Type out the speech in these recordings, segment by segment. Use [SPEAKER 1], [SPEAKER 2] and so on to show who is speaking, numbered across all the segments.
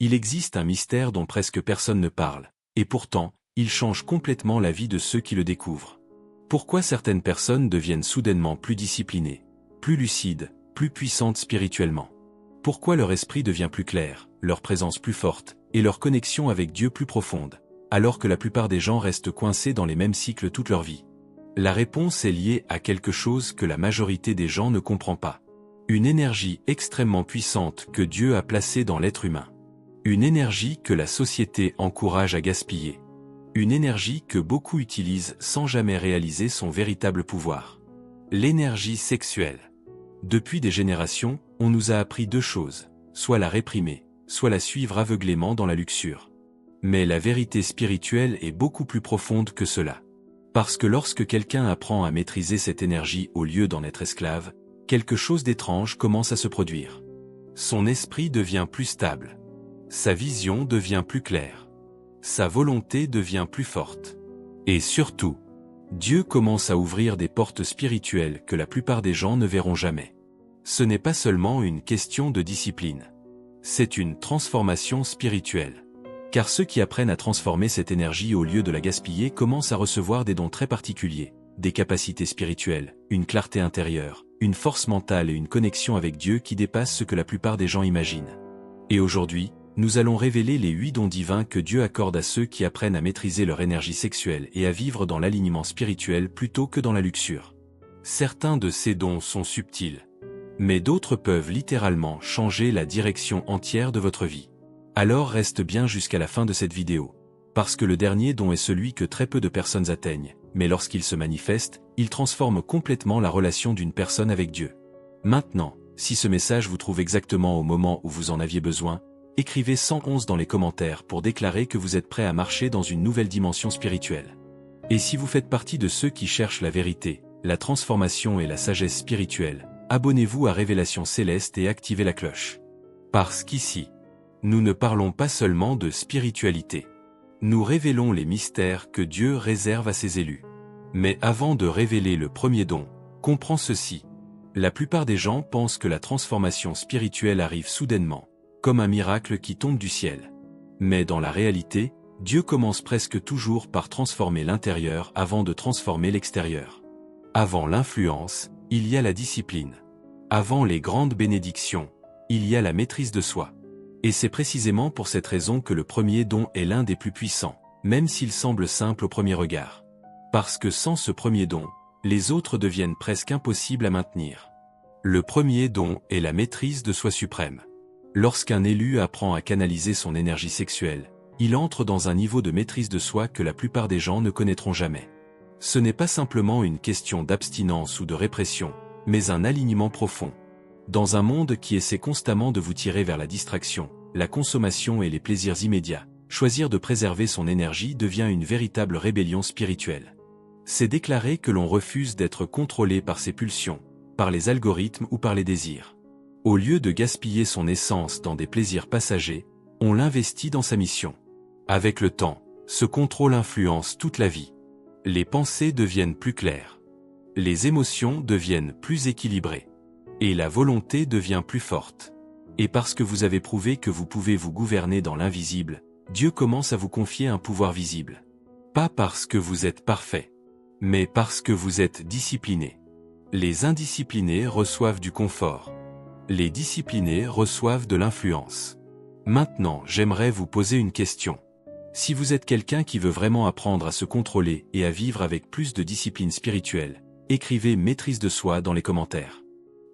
[SPEAKER 1] Il existe un mystère dont presque personne ne parle, et pourtant, il change complètement la vie de ceux qui le découvrent. Pourquoi certaines personnes deviennent soudainement plus disciplinées, plus lucides, plus puissantes spirituellement? Pourquoi leur esprit devient plus clair, leur présence plus forte, et leur connexion avec Dieu plus profonde, alors que la plupart des gens restent coincés dans les mêmes cycles toute leur vie? La réponse est liée à quelque chose que la majorité des gens ne comprend pas. Une énergie extrêmement puissante que Dieu a placée dans l'être humain. Une énergie que la société encourage à gaspiller. Une énergie que beaucoup utilisent sans jamais réaliser son véritable pouvoir. L'énergie sexuelle. Depuis des générations, on nous a appris deux choses, soit la réprimer, soit la suivre aveuglément dans la luxure. Mais la vérité spirituelle est beaucoup plus profonde que cela. Parce que lorsque quelqu'un apprend à maîtriser cette énergie au lieu d'en être esclave, quelque chose d'étrange commence à se produire. Son esprit devient plus stable. Sa vision devient plus claire. Sa volonté devient plus forte. Et surtout, Dieu commence à ouvrir des portes spirituelles que la plupart des gens ne verront jamais. Ce n'est pas seulement une question de discipline. C'est une transformation spirituelle. Car ceux qui apprennent à transformer cette énergie au lieu de la gaspiller commencent à recevoir des dons très particuliers, des capacités spirituelles, une clarté intérieure, une force mentale et une connexion avec Dieu qui dépassent ce que la plupart des gens imaginent. Et aujourd'hui, nous allons révéler les 8 dons divins que Dieu accorde à ceux qui apprennent à maîtriser leur énergie sexuelle et à vivre dans l'alignement spirituel plutôt que dans la luxure. Certains de ces dons sont subtils, mais d'autres peuvent littéralement changer la direction entière de votre vie. Alors reste bien jusqu'à la fin de cette vidéo. Parce que le dernier don est celui que très peu de personnes atteignent, mais lorsqu'il se manifeste, il transforme complètement la relation d'une personne avec Dieu. Maintenant, si ce message vous trouve exactement au moment où vous en aviez besoin, écrivez 111 dans les commentaires pour déclarer que vous êtes prêt à marcher dans une nouvelle dimension spirituelle. Et si vous faites partie de ceux qui cherchent la vérité, la transformation et la sagesse spirituelle, abonnez-vous à Révélation Céleste et activez la cloche. Parce qu'ici, nous ne parlons pas seulement de spiritualité. Nous révélons les mystères que Dieu réserve à ses élus. Mais avant de révéler le premier don, comprends ceci. La plupart des gens pensent que la transformation spirituelle arrive soudainement, comme un miracle qui tombe du ciel. Mais dans la réalité, Dieu commence presque toujours par transformer l'intérieur avant de transformer l'extérieur. Avant l'influence, il y a la discipline. Avant les grandes bénédictions, il y a la maîtrise de soi. Et c'est précisément pour cette raison que le premier don est l'un des plus puissants, même s'il semble simple au premier regard. Parce que sans ce premier don, les autres deviennent presque impossibles à maintenir. Le premier don est la maîtrise de soi suprême. Lorsqu'un élu apprend à canaliser son énergie sexuelle, il entre dans un niveau de maîtrise de soi que la plupart des gens ne connaîtront jamais. Ce n'est pas simplement une question d'abstinence ou de répression, mais un alignement profond. Dans un monde qui essaie constamment de vous tirer vers la distraction, la consommation et les plaisirs immédiats, choisir de préserver son énergie devient une véritable rébellion spirituelle. C'est déclarer que l'on refuse d'être contrôlé par ses pulsions, par les algorithmes ou par les désirs. Au lieu de gaspiller son essence dans des plaisirs passagers, on l'investit dans sa mission. Avec le temps, ce contrôle influence toute la vie. Les pensées deviennent plus claires. Les émotions deviennent plus équilibrées. Et la volonté devient plus forte. Et parce que vous avez prouvé que vous pouvez vous gouverner dans l'invisible, Dieu commence à vous confier un pouvoir visible. Pas parce que vous êtes parfait, mais parce que vous êtes discipliné. Les indisciplinés reçoivent du confort. Les disciplinés reçoivent de l'influence. Maintenant, j'aimerais vous poser une question. Si vous êtes quelqu'un qui veut vraiment apprendre à se contrôler et à vivre avec plus de discipline spirituelle, écrivez maîtrise de soi dans les commentaires.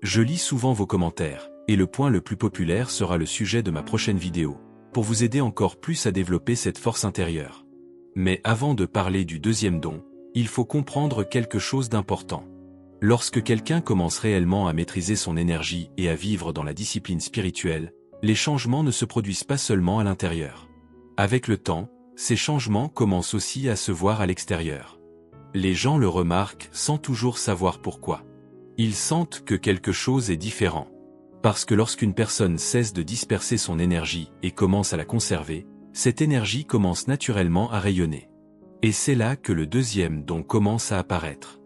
[SPEAKER 1] Je lis souvent vos commentaires, et le point le plus populaire sera le sujet de ma prochaine vidéo, pour vous aider encore plus à développer cette force intérieure. Mais avant de parler du deuxième don, il faut comprendre quelque chose d'important. Lorsque quelqu'un commence réellement à maîtriser son énergie et à vivre dans la discipline spirituelle, les changements ne se produisent pas seulement à l'intérieur. Avec le temps, ces changements commencent aussi à se voir à l'extérieur. Les gens le remarquent sans toujours savoir pourquoi. Ils sentent que quelque chose est différent. Parce que lorsqu'une personne cesse de disperser son énergie et commence à la conserver, cette énergie commence naturellement à rayonner. Et c'est là que le deuxième don commence à apparaître.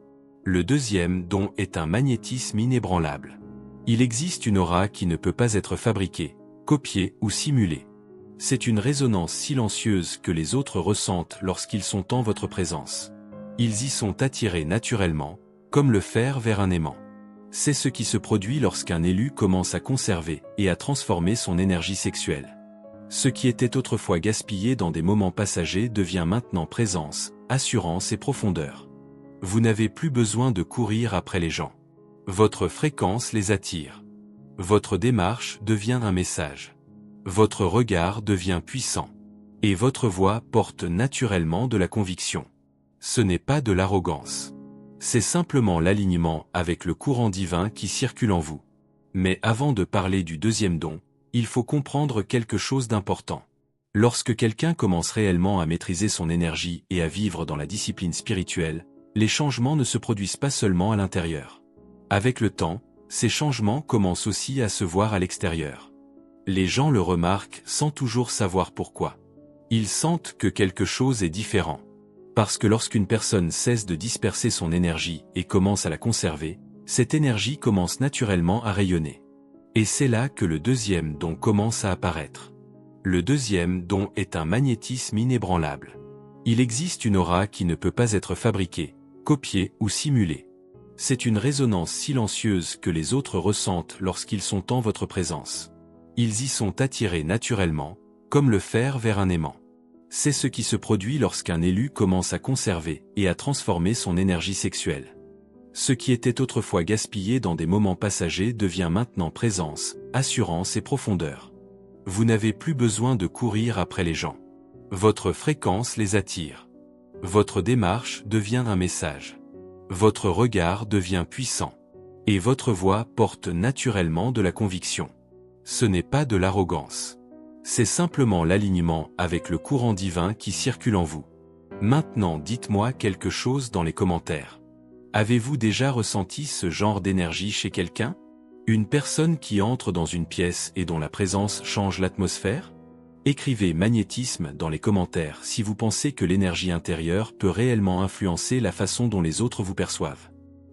[SPEAKER 1] Le deuxième don est un magnétisme inébranlable. Il existe une aura qui ne peut pas être fabriquée, copiée ou simulée. C'est une résonance silencieuse que les autres ressentent lorsqu'ils sont en votre présence. Ils y sont attirés naturellement, comme le fer vers un aimant. C'est ce qui se produit lorsqu'un élu commence à conserver et à transformer son énergie sexuelle. Ce qui était autrefois gaspillé dans des moments passagers devient maintenant présence, assurance et profondeur. Vous n'avez plus besoin de courir après les gens. Votre fréquence les attire. Votre démarche devient un message. Votre regard devient puissant. Et votre voix porte naturellement de la conviction. Ce n'est pas de l'arrogance. C'est simplement l'alignement avec le courant divin qui circule en vous. Mais avant de parler du deuxième don, il faut comprendre quelque chose d'important. Lorsque quelqu'un commence réellement à maîtriser son énergie et à vivre dans la discipline spirituelle, les changements ne se produisent pas seulement à l'intérieur. Avec le temps, ces changements commencent aussi à se voir à l'extérieur. Les gens le remarquent sans toujours savoir pourquoi. Ils sentent que quelque chose est différent. Parce que lorsqu'une personne cesse de disperser son énergie et commence à la conserver, cette énergie commence naturellement à rayonner. Et c'est là que le deuxième don commence à apparaître. Le deuxième don est un magnétisme inébranlable. Il existe une aura qui ne peut pas être fabriquée, copiée ou simulée. C'est une résonance silencieuse que les autres ressentent lorsqu'ils sont en votre présence. Ils y sont attirés naturellement, comme le fer vers un aimant. C'est ce qui se produit lorsqu'un élu commence à conserver et à transformer son énergie sexuelle. Ce qui était autrefois gaspillé dans des moments passagers devient maintenant présence, assurance et profondeur. Vous n'avez plus besoin de courir après les gens. Votre fréquence les attire. Votre démarche devient un message. Votre regard devient puissant. Et votre voix porte naturellement de la conviction. Ce n'est pas de l'arrogance. C'est simplement l'alignement avec le courant divin qui circule en vous. Maintenant dites-moi quelque chose dans les commentaires. Avez-vous déjà ressenti ce genre d'énergie chez quelqu'un? Une personne qui entre dans une pièce et dont la présence change l'atmosphère? Écrivez magnétisme dans les commentaires si vous pensez que l'énergie intérieure peut réellement influencer la façon dont les autres vous perçoivent.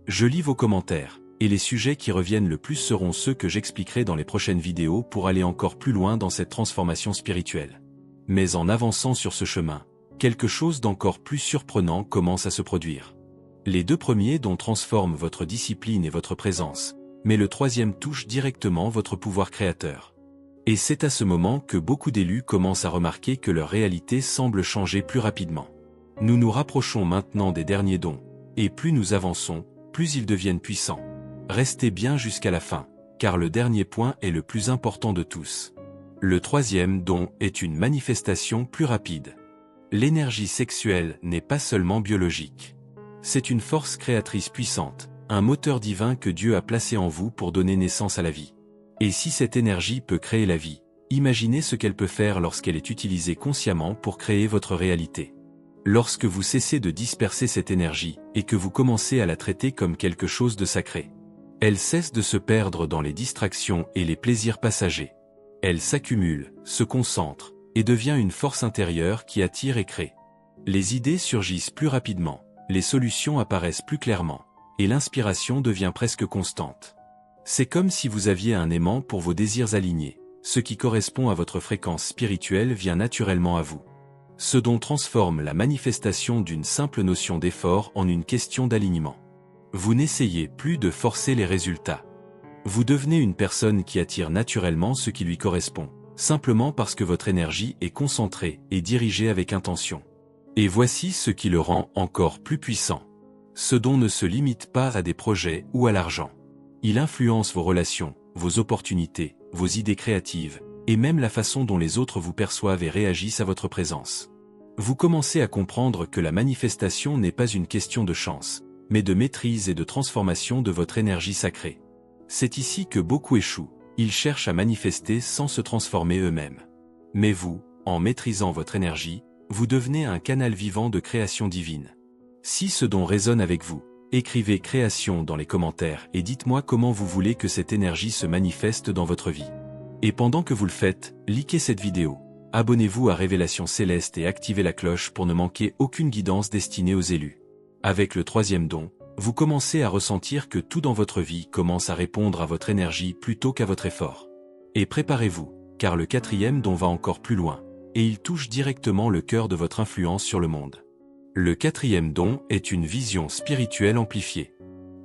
[SPEAKER 1] Je lis vos commentaires, et les sujets qui reviennent le plus seront ceux que j'expliquerai dans les prochaines vidéos pour aller encore plus loin dans cette transformation spirituelle. Mais en avançant sur ce chemin, quelque chose d'encore plus surprenant commence à se produire. Les deux premiers dons transforment votre discipline et votre présence, mais le troisième touche directement votre pouvoir créateur. Et c'est à ce moment que beaucoup d'élus commencent à remarquer que leur réalité semble changer plus rapidement. Nous nous rapprochons maintenant des derniers dons, et plus nous avançons, plus ils deviennent puissants. Restez bien jusqu'à la fin, car le dernier point est le plus important de tous. Le troisième don est une manifestation plus rapide. L'énergie sexuelle n'est pas seulement biologique. C'est une force créatrice puissante, un moteur divin que Dieu a placé en vous pour donner naissance à la vie. Et si cette énergie peut créer la vie, imaginez ce qu'elle peut faire lorsqu'elle est utilisée consciemment pour créer votre réalité. Lorsque vous cessez de disperser cette énergie et que vous commencez à la traiter comme quelque chose de sacré, elle cesse de se perdre dans les distractions et les plaisirs passagers. Elle s'accumule, se concentre, et devient une force intérieure qui attire et crée. Les idées surgissent plus rapidement, les solutions apparaissent plus clairement, et l'inspiration devient presque constante. C'est comme si vous aviez un aimant pour vos désirs alignés, ce qui correspond à votre fréquence spirituelle vient naturellement à vous. Ce don transforme la manifestation d'une simple notion d'effort en une question d'alignement. Vous n'essayez plus de forcer les résultats. Vous devenez une personne qui attire naturellement ce qui lui correspond, simplement parce que votre énergie est concentrée et dirigée avec intention. Et voici ce qui le rend encore plus puissant. Ce don ne se limite pas à des projets ou à l'argent. Il influence vos relations, vos opportunités, vos idées créatives, et même la façon dont les autres vous perçoivent et réagissent à votre présence. Vous commencez à comprendre que la manifestation n'est pas une question de chance, mais de maîtrise et de transformation de votre énergie sacrée. C'est ici que beaucoup échouent, ils cherchent à manifester sans se transformer eux-mêmes. Mais vous, en maîtrisant votre énergie, vous devenez un canal vivant de création divine. Si ce don résonne avec vous, écrivez création dans les commentaires et dites-moi comment vous voulez que cette énergie se manifeste dans votre vie. Et pendant que vous le faites, likez cette vidéo, abonnez-vous à Révélation Céleste et activez la cloche pour ne manquer aucune guidance destinée aux élus. Avec le troisième don, vous commencez à ressentir que tout dans votre vie commence à répondre à votre énergie plutôt qu'à votre effort. Et préparez-vous, car le quatrième don va encore plus loin, et il touche directement le cœur de votre influence sur le monde. Le quatrième don est une vision spirituelle amplifiée.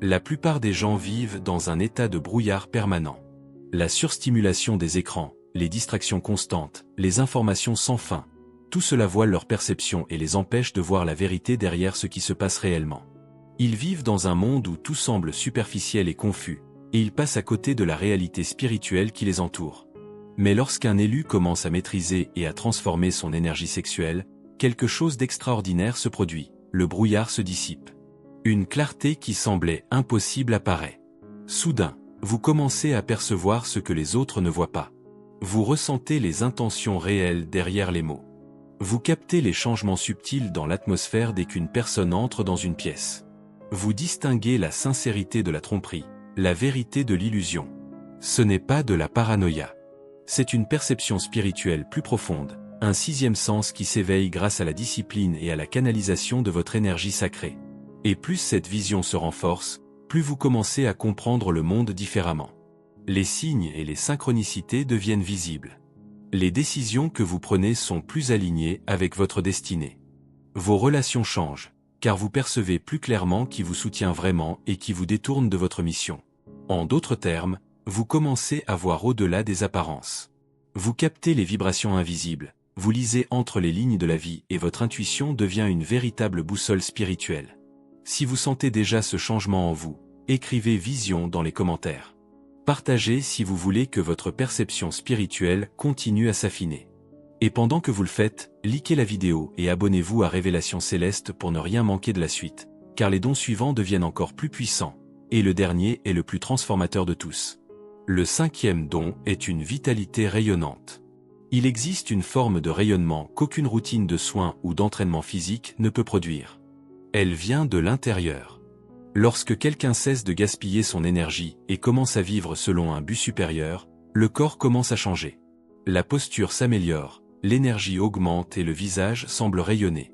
[SPEAKER 1] La plupart des gens vivent dans un état de brouillard permanent. La surstimulation des écrans, les distractions constantes, les informations sans fin, tout cela voile leur perception et les empêche de voir la vérité derrière ce qui se passe réellement. Ils vivent dans un monde où tout semble superficiel et confus, et ils passent à côté de la réalité spirituelle qui les entoure. Mais lorsqu'un élu commence à maîtriser et à transformer son énergie sexuelle, quelque chose d'extraordinaire se produit, le brouillard se dissipe. Une clarté qui semblait impossible apparaît. Soudain, vous commencez à percevoir ce que les autres ne voient pas. Vous ressentez les intentions réelles derrière les mots. Vous captez les changements subtils dans l'atmosphère dès qu'une personne entre dans une pièce. Vous distinguez la sincérité de la tromperie, la vérité de l'illusion. Ce n'est pas de la paranoïa. C'est une perception spirituelle plus profonde, un sixième sens qui s'éveille grâce à la discipline et à la canalisation de votre énergie sacrée. Et plus cette vision se renforce, plus vous commencez à comprendre le monde différemment. Les signes et les synchronicités deviennent visibles. Les décisions que vous prenez sont plus alignées avec votre destinée. Vos relations changent, car vous percevez plus clairement qui vous soutient vraiment et qui vous détourne de votre mission. En d'autres termes, vous commencez à voir au-delà des apparences. Vous captez les vibrations invisibles, vous lisez entre les lignes de la vie et votre intuition devient une véritable boussole spirituelle. Si vous sentez déjà ce changement en vous, écrivez vision dans les commentaires. Partagez si vous voulez que votre perception spirituelle continue à s'affiner. Et pendant que vous le faites, likez la vidéo et abonnez-vous à Révélation Céleste pour ne rien manquer de la suite, car les dons suivants deviennent encore plus puissants, et le dernier est le plus transformateur de tous. Le cinquième don est une vitalité rayonnante. Il existe une forme de rayonnement qu'aucune routine de soins ou d'entraînement physique ne peut produire. Elle vient de l'intérieur. Lorsque quelqu'un cesse de gaspiller son énergie et commence à vivre selon un but supérieur, le corps commence à changer. La posture s'améliore, l'énergie augmente et le visage semble rayonner.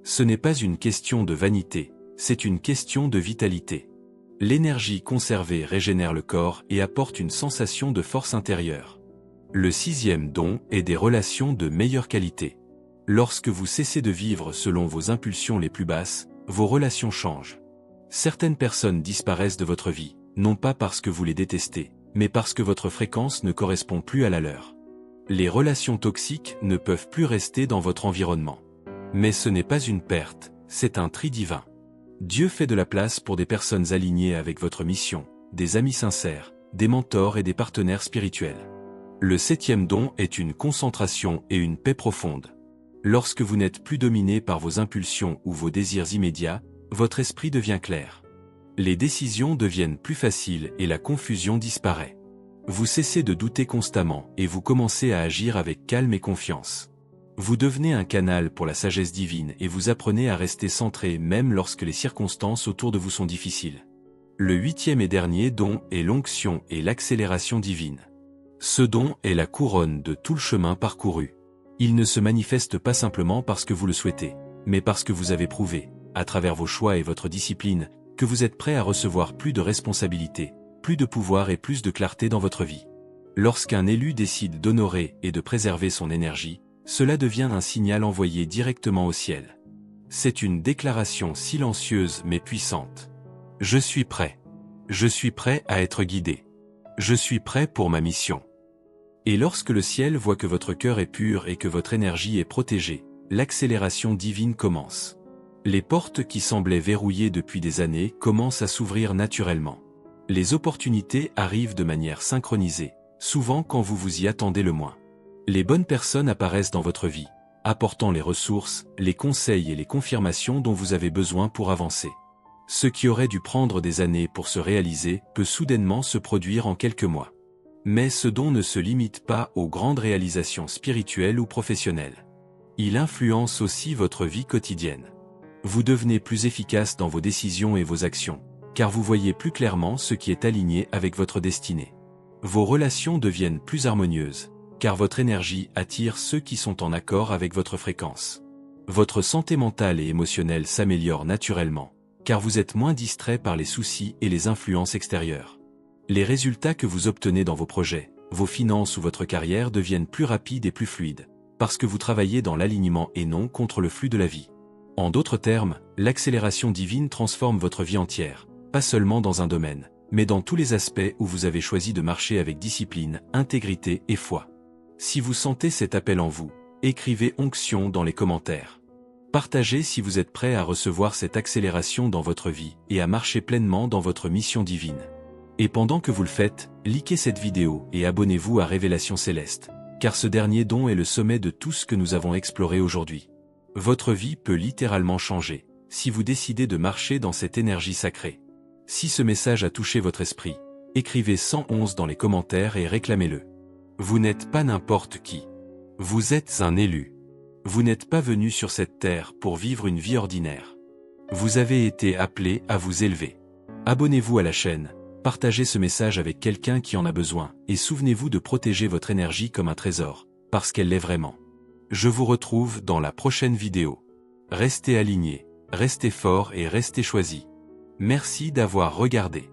[SPEAKER 1] Ce n'est pas une question de vanité, c'est une question de vitalité. L'énergie conservée régénère le corps et apporte une sensation de force intérieure. Le sixième don est des relations de meilleure qualité. Lorsque vous cessez de vivre selon vos impulsions les plus basses, vos relations changent. Certaines personnes disparaissent de votre vie, non pas parce que vous les détestez, mais parce que votre fréquence ne correspond plus à la leur. Les relations toxiques ne peuvent plus rester dans votre environnement. Mais ce n'est pas une perte, c'est un tri divin. Dieu fait de la place pour des personnes alignées avec votre mission, des amis sincères, des mentors et des partenaires spirituels. Le septième don est une concentration et une paix profonde. Lorsque vous n'êtes plus dominé par vos impulsions ou vos désirs immédiats, votre esprit devient clair. Les décisions deviennent plus faciles et la confusion disparaît. Vous cessez de douter constamment et vous commencez à agir avec calme et confiance. Vous devenez un canal pour la sagesse divine et vous apprenez à rester centré même lorsque les circonstances autour de vous sont difficiles. Le huitième et dernier don est l'onction et l'accélération divine. Ce don est la couronne de tout le chemin parcouru. Il ne se manifeste pas simplement parce que vous le souhaitez, mais parce que vous avez prouvé, à travers vos choix et votre discipline, que vous êtes prêt à recevoir plus de responsabilités, plus de pouvoir et plus de clarté dans votre vie. Lorsqu'un élu décide d'honorer et de préserver son énergie, cela devient un signal envoyé directement au ciel. C'est une déclaration silencieuse mais puissante. Je suis prêt. Je suis prêt à être guidé. Je suis prêt pour ma mission. Et lorsque le ciel voit que votre cœur est pur et que votre énergie est protégée, l'accélération divine commence. Les portes qui semblaient verrouillées depuis des années commencent à s'ouvrir naturellement. Les opportunités arrivent de manière synchronisée, souvent quand vous vous y attendez le moins. Les bonnes personnes apparaissent dans votre vie, apportant les ressources, les conseils et les confirmations dont vous avez besoin pour avancer. Ce qui aurait dû prendre des années pour se réaliser peut soudainement se produire en quelques mois. Mais ce don ne se limite pas aux grandes réalisations spirituelles ou professionnelles. Il influence aussi votre vie quotidienne. Vous devenez plus efficace dans vos décisions et vos actions, car vous voyez plus clairement ce qui est aligné avec votre destinée. Vos relations deviennent plus harmonieuses, car votre énergie attire ceux qui sont en accord avec votre fréquence. Votre santé mentale et émotionnelle s'améliore naturellement, car vous êtes moins distrait par les soucis et les influences extérieures. Les résultats que vous obtenez dans vos projets, vos finances ou votre carrière deviennent plus rapides et plus fluides, parce que vous travaillez dans l'alignement et non contre le flux de la vie. En d'autres termes, l'accélération divine transforme votre vie entière, pas seulement dans un domaine, mais dans tous les aspects où vous avez choisi de marcher avec discipline, intégrité et foi. Si vous sentez cet appel en vous, écrivez onction dans les commentaires. Partagez si vous êtes prêt à recevoir cette accélération dans votre vie et à marcher pleinement dans votre mission divine. Et pendant que vous le faites, likez cette vidéo et abonnez-vous à Révélation Céleste, car ce dernier don est le sommet de tout ce que nous avons exploré aujourd'hui. Votre vie peut littéralement changer, si vous décidez de marcher dans cette énergie sacrée. Si ce message a touché votre esprit, écrivez 111 dans les commentaires et réclamez-le. Vous n'êtes pas n'importe qui. Vous êtes un élu. Vous n'êtes pas venu sur cette terre pour vivre une vie ordinaire. Vous avez été appelé à vous élever. Abonnez-vous à la chaîne, partagez ce message avec quelqu'un qui en a besoin, et souvenez-vous de protéger votre énergie comme un trésor, parce qu'elle l'est vraiment. Je vous retrouve dans la prochaine vidéo. Restez alignés, restez forts et restez choisis. Merci d'avoir regardé.